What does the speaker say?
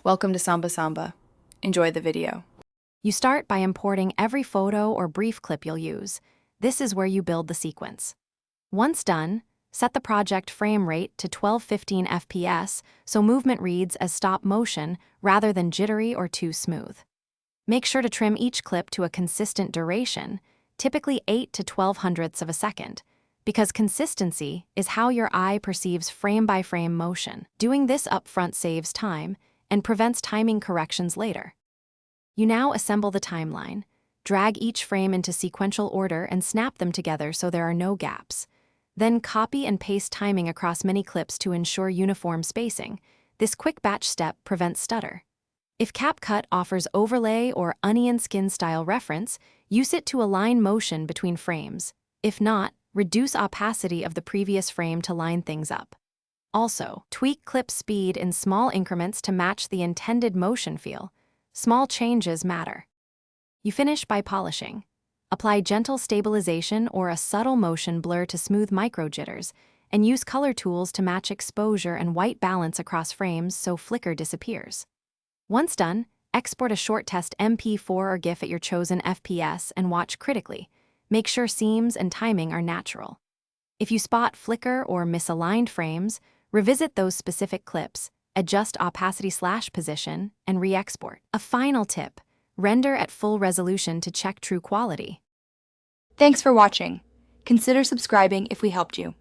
Welcome to Samba Samba. Enjoy the video. You start by importing every photo or brief clip you'll use. This is where you build the sequence. Once done, set the project frame rate to 12-15 FPS so movement reads as stop motion rather than jittery or too smooth. Make sure to trim each clip to a consistent duration, typically 8 to 12 hundredths of a second, because consistency is how your eye perceives frame-by-frame motion. Doing this upfront saves time and prevents timing corrections later. You now assemble the timeline, drag each frame into sequential order and snap them together so there are no gaps. Then copy and paste timing across many clips to ensure uniform spacing. This quick batch step prevents stutter. If Capcut offers overlay or onion skin style reference, use it to align motion between frames. If not, reduce opacity of the previous frame to line things up. Also, tweak clip speed in small increments to match the intended motion feel. Small changes matter. You finish by polishing. Apply gentle stabilization or a subtle motion blur to smooth micro jitters, and use color tools to match exposure and white balance across frames so flicker disappears. Once done, export a short test MP4 or GIF at your chosen FPS and watch critically. Make sure seams and timing are natural. If you spot flicker or misaligned frames, revisit those specific clips, adjust opacity/position, and re-export. A final tip: render at full resolution to check true quality. Thanks for watching. Consider subscribing if we helped you.